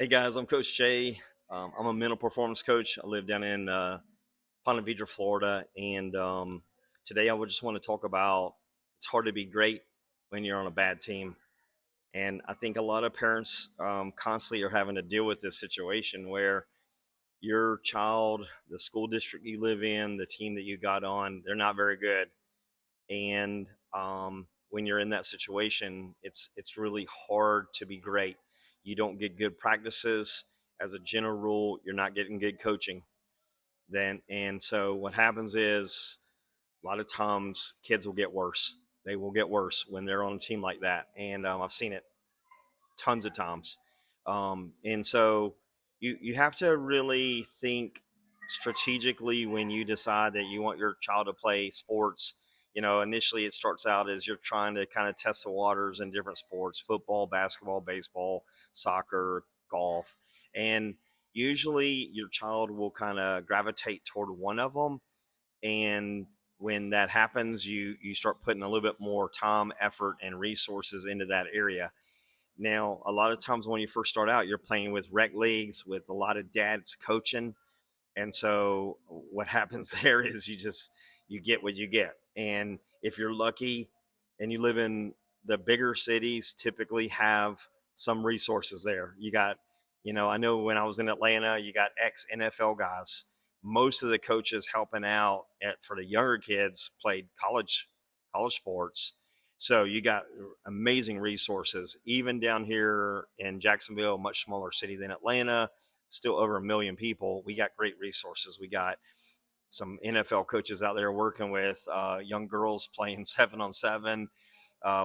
Hey guys, I'm Coach Jay. I'm a mental performance coach. I live down in Ponte Vedra, Florida, and today I would just want to talk about it's hard to be great when you're on a bad team. And I think a lot of parents constantly are having to deal with this situation where your child, the school district you live in, the team that you got on, they're not very good. And when you're in that situation, it's really hard to be great. You don't get good practices. As a general rule, you're not getting good coaching. So what happens is a lot of times kids will get worse. They will get worse when they're on a team like that, and I've seen it tons of times. And so you have to really think strategically when you decide that you want your child to play sports. Initially it starts out as you're trying to kind of test the waters in different sports: football, basketball, baseball, soccer, golf. And usually your child will kind of gravitate toward one of them. And when that happens, you start putting a little bit more time, effort, and resources into that area. Now, a lot of times when you first start out, you're playing with rec leagues with a lot of dads coaching. And so what happens there is you get what you get. And if you're lucky and you live in the bigger cities, typically have some resources there. I know when I was in Atlanta, you got ex NFL guys. Most of the coaches helping out for the younger kids played college sports. So you got amazing resources. Even down here in Jacksonville, much smaller city than Atlanta, still over 1 million people. We got great resources. We got some NFL coaches out there working with young girls playing 7-on-7.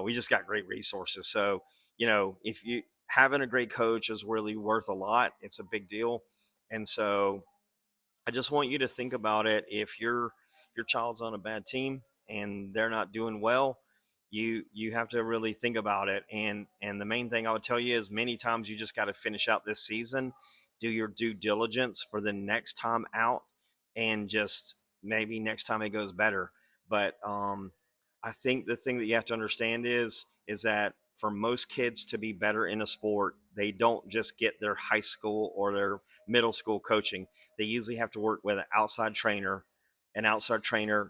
We just got great resources. So, if you having a great coach is really worth a lot. It's a big deal. And so I just want you to think about it. If your child's on a bad team and they're not doing well, you have to really think about it. And the main thing I would tell you is many times you just got to finish out this season, do your due diligence for the next time out, and just maybe next time it goes better. But I think the thing that you have to understand is that for most kids to be better in a sport, they don't just get their high school or their middle school coaching. They usually have to work with an outside trainer,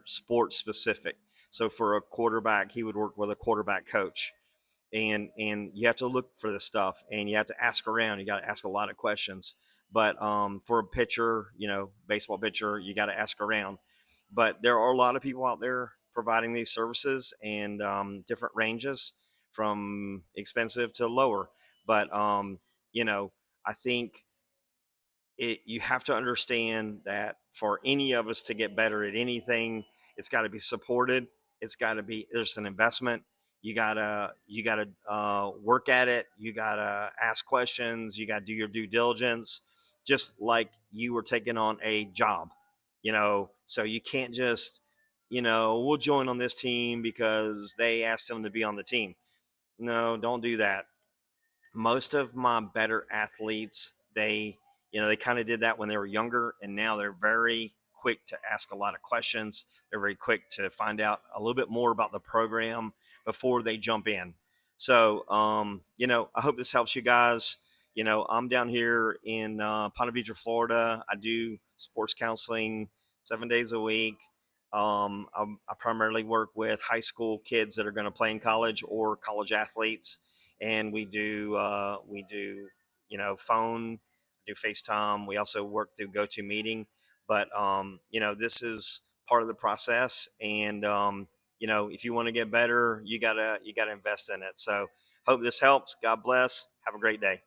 sports specific. So for a quarterback, he would work with a quarterback coach. And you have to look for this stuff, and you have to ask around. You got to ask a lot of questions. But for a pitcher, baseball pitcher, you got to ask around. But there are a lot of people out there providing these services, and different ranges from expensive to lower. But I think you have to understand that for any of us to get better at anything, it's got to be supported. It's got to be There's an investment. You gotta work at it. You gotta ask questions. You gotta do your due diligence, just like you were taking on a job. So you can't just we'll join on this team because they asked them to be on the team. No, don't do that. Most of my better athletes, they kind of did that when they were younger, and now they're very quick to ask a lot of questions. They're very quick to find out a little bit more about the program before they jump in. So I hope this helps you guys. I'm down here in Ponte Vedra, Florida. I do sports counseling 7 days a week. I primarily work with high school kids that are going to play in college or college athletes, and we do phone, do FaceTime. We also work through GoToMeeting. But this is part of the process, and if you want to get better, you gotta invest in it. So hope this helps. God bless. Have a great day.